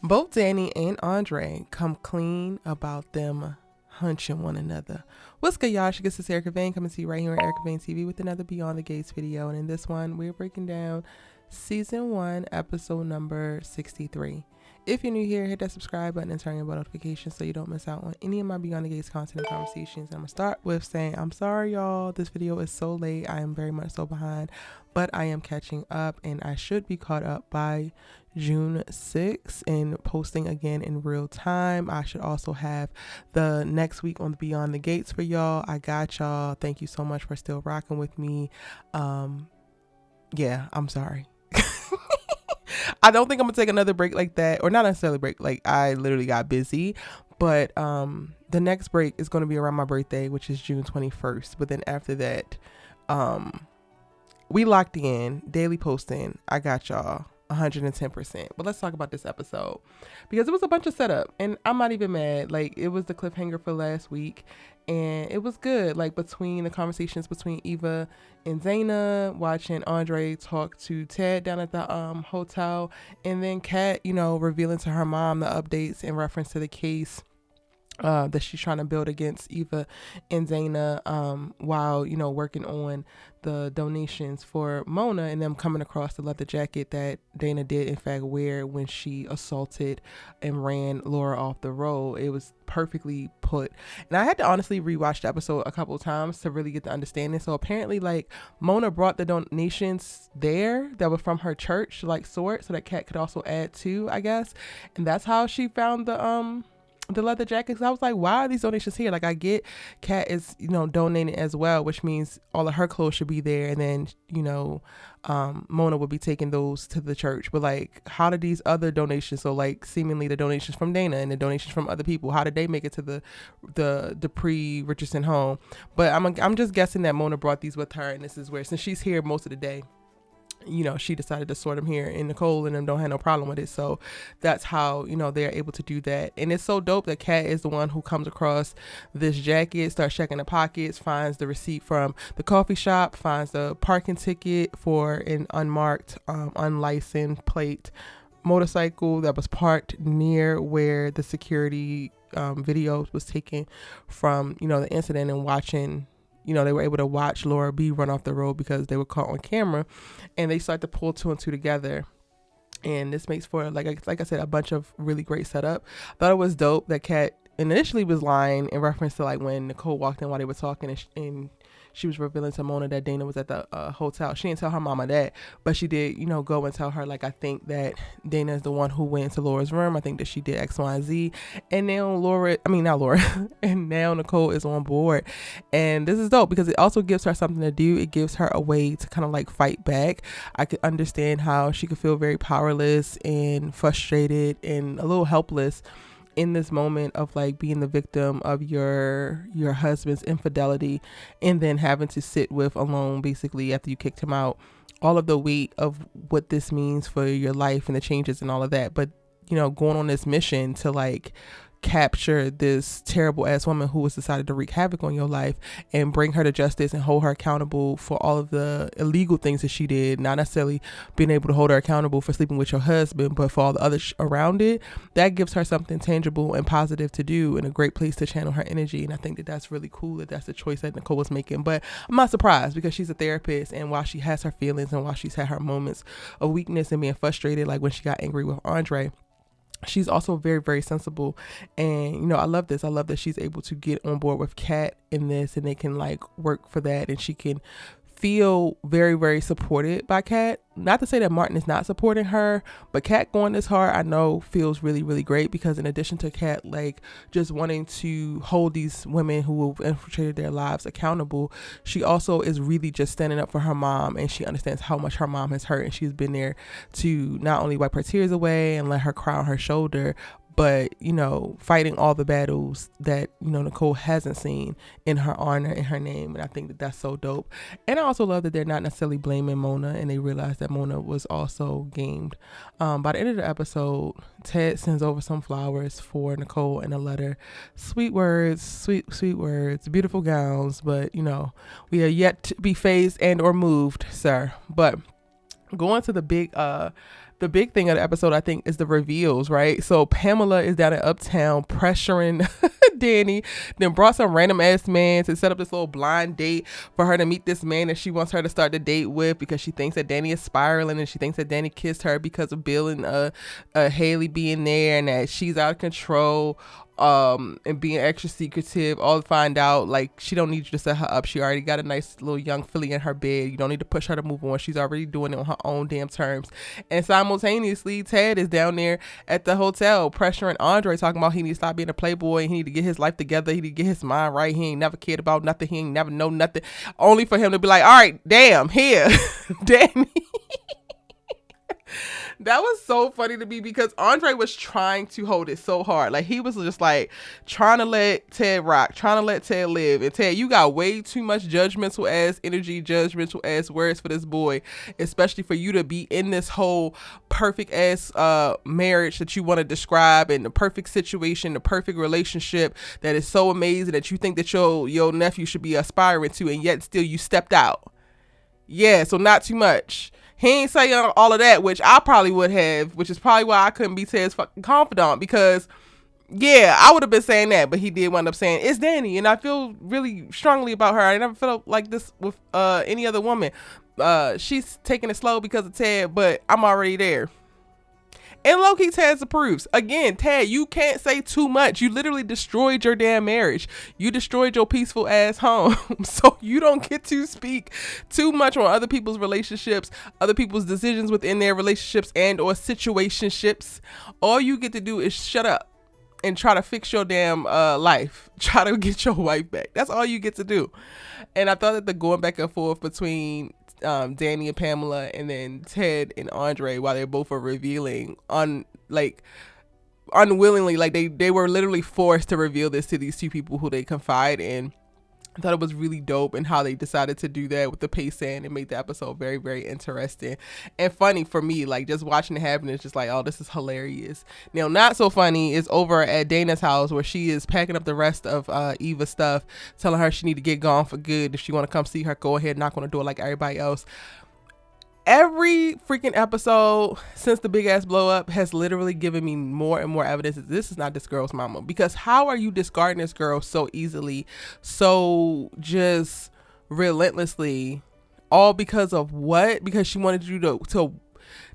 Both Dani and Andre come clean about them hunching one another. What's good, y'all? This is Erica Vane coming to you right here on Erica Vane TV with another Beyond the Gates video. And in this one, we're breaking down season 1, episode number 63. If you're new here, hit that subscribe button and turn your bell notifications so you don't miss out on any of my Beyond the Gates content and conversations. And I'm gonna start with saying I'm sorry, y'all. This video is so late. I am very much so behind, but I am catching up and I should be caught up by June 6th and posting again in real time. I should also have the next week on the Beyond the Gates for y'all. I got y'all. Thank you so much for still rocking with me. Yeah, I'm sorry. I don't think I'm gonna take another break like that, or not necessarily break. Like, I literally got busy, but the next break is going to be around my birthday, which is June 21st. But then after that, we locked in daily posting. I got y'all 110%. But let's talk about this episode because it was a bunch of setup, and I'm not even mad. Like, it was the cliffhanger for last week, and it was good. Like, between the conversations between Eva and Zaina, watching Andre talk to Ted down at the hotel, and then Kat, revealing to her mom the updates in reference to the case that she's trying to build against Eva and Zaina while, working on the donations for Mona, and them coming across the leather jacket that Dana did in fact wear when she assaulted and ran Laura off the road. It was perfectly put. And I had to honestly rewatch the episode a couple of times to really get the understanding. So apparently, like, Mona brought the donations there that were from her church, like, sort, so that Kat could also add to, I guess. And that's how she found the leather jackets. I was like, why are these donations here? Like, I get Kat is, donating as well, which means all of her clothes should be there. And then, Mona would be taking those to the church. But, like, how did these other donations, so, like, seemingly the donations from Dana and the donations from other people, how did they make it to the Dupree Richardson home? But I'm just guessing that Mona brought these with her, and this is where, since she's here most of the day, she decided to sort them here, and Nicole and them don't have no problem with it. So that's how, they're able to do that. And it's so dope that Kat is the one who comes across this jacket, starts checking the pockets, finds the receipt from the coffee shop, finds the parking ticket for an unmarked, unlicensed plate motorcycle that was parked near where the security video was taken from, the incident, and watching, they were able to watch Laura B run off the road because they were caught on camera, and they start to pull two and two together. And this makes for, like I said, a bunch of really great setup. Thought it was dope that Kat initially was lying in reference to, like, when Nicole walked in while they were talking, and she was revealing to Mona that Dana was at the hotel. She didn't tell her mama that, but she did, go and tell her, like, I think that Dana is the one who went into Laura's room. I think that she did X, Y, and Z. And now not Laura, and now Nicole is on board. And this is dope because it also gives her something to do. It gives her a way to kind of, like, fight back. I could understand how she could feel very powerless and frustrated and a little helpless in this moment of, like, being the victim of your husband's infidelity, and then having to sit with alone, basically, after you kicked him out, all of the weight of what this means for your life and the changes and all of that. But, going on this mission to, like, capture this terrible ass woman who has decided to wreak havoc on your life and bring her to justice and hold her accountable for all of the illegal things that she did, not necessarily being able to hold her accountable for sleeping with your husband, but for all the others around it, that gives her something tangible and positive to do and a great place to channel her energy. And I think that that's really cool that that's the choice that Nicole was making. But I'm not surprised because she's a therapist, and while she has her feelings and while she's had her moments of weakness and being frustrated, like when she got angry with Andre, she's also very, very sensible. And, I love this. I love that she's able to get on board with Kat in this, and they can, like, work for that, and she can feel very, very supported by Kat. Not to say that Martin is not supporting her, but Kat going this hard, I know, feels really, really great, because in addition to Kat, like, just wanting to hold these women who have infiltrated their lives accountable, she also is really just standing up for her mom, and she understands how much her mom has hurt, and she's been there to not only wipe her tears away and let her cry on her shoulder, but, fighting all the battles that, Nicole hasn't seen in her honor, in her name. And I think that that's so dope. And I also love that they're not necessarily blaming Mona, and they realize that Mona was also gamed. By the end of the episode, Ted sends over some flowers for Nicole in a letter. Sweet words, sweet words, beautiful gowns. But, we are yet to be phased and or moved, sir. But going to the the big thing of the episode, I think, is the reveals, right? So Pamela is down in Uptown pressuring Dani, then brought some random ass man to set up this little blind date for her to meet this man that she wants her to start the date with, because she thinks that Dani is spiraling, and she thinks that Dani kissed her because of Bill and Haley being there, and that she's out of control, and being extra secretive. All to find out, like, she don't need you to set her up. She already got a nice little young filly in her bed. You don't need to push her to move on. She's already doing it on her own damn terms. And simultaneously, Ted is down there at the hotel pressuring Andre, talking about he need to stop being a playboy. He need to get his life together. He need to get his mind right. He ain't never cared about nothing. He ain't never know nothing. Only for him to be like, all right, damn, here, Dani. That was so funny to me, because Andre was trying to hold it so hard. Like, he was just like trying to let Ted rock, trying to let Ted live. And Ted, you got way too much judgmental ass energy, judgmental ass words for this boy, especially for you to be in this whole perfect ass marriage that you want to describe, and the perfect situation, the perfect relationship that is so amazing that you think that your nephew should be aspiring to, and yet still you stepped out. Yeah, so not too much. He ain't saying all of that, which I probably would have, which is probably why I couldn't be Ted's fucking confidant, because, yeah, I would have been saying that, but he did wind up saying, it's Dani, and I feel really strongly about her. I never felt like this with any other woman. She's taking it slow because of Ted, but I'm already there. And low-key, Ted approves. Again, Ted, you can't say too much. You literally destroyed your damn marriage. You destroyed your peaceful ass home. So you don't get to speak too much on other people's relationships, other people's decisions within their relationships and or situationships. All you get to do is shut up and try to fix your damn life. Try to get your wife back. That's all you get to do. And I thought that the going back and forth between Dani and Pamela, and then Ted and Andre, while they both are revealing unwillingly, like they were literally forced to reveal this to these two people who they confide in. I thought it was really dope, and how they decided to do that with the pacing and made the episode very, very interesting and funny for me. Like, just watching it happen, it's just like, oh, this is hilarious. Now, not so funny is over at Dana's house, where she is packing up the rest of Eva's stuff, telling her she need to get gone for good. If she want to come see her, go ahead, knock on the door like everybody else. Every freaking episode since the big ass blow up has literally given me more and more evidence that this is not this girl's mama. Because how are you discarding this girl so easily, so just relentlessly, all because of what? Because she wanted you to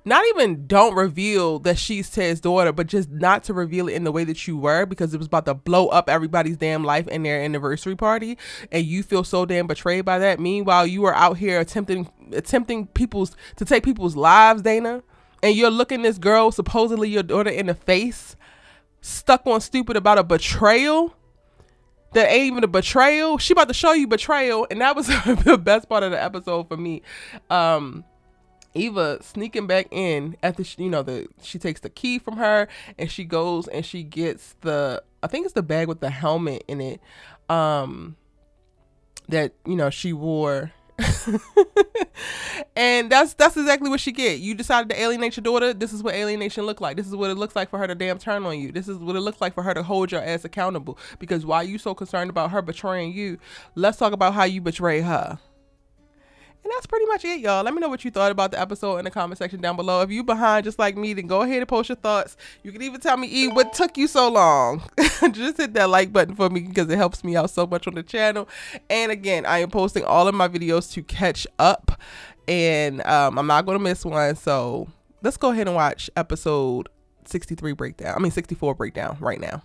not even don't reveal that she's Ted's daughter, but just not to reveal it in the way that you were, because it was about to blow up everybody's damn life in their anniversary party, and you feel so damn betrayed by that. Meanwhile, you are out here attempting to take people's lives, Dana, and you're looking this girl, supposedly your daughter, in the face, stuck on stupid about a betrayal that ain't even a betrayal. She about to show you betrayal, and that was the best part of the episode for me. Eva sneaking back in after she takes the key from her, and she goes and she gets I think it's the bag with the helmet in it, that she wore. And that's exactly what she get. You decided to alienate your daughter. This is what alienation look like. This is what it looks like for her to damn turn on you. This is what it looks like for her to hold your ass accountable. Because why you so concerned about her betraying you, let's talk about how you betray her. And that's pretty much it, y'all. Let me know what you thought about the episode in the comment section down below. If you behind just like me, then go ahead and post your thoughts. You can even tell me, what took you so long? Just hit that like button for me, because it helps me out so much on the channel. And again, I am posting all of my videos to catch up, and I'm not going to miss one. So let's go ahead and watch episode 64 breakdown right now.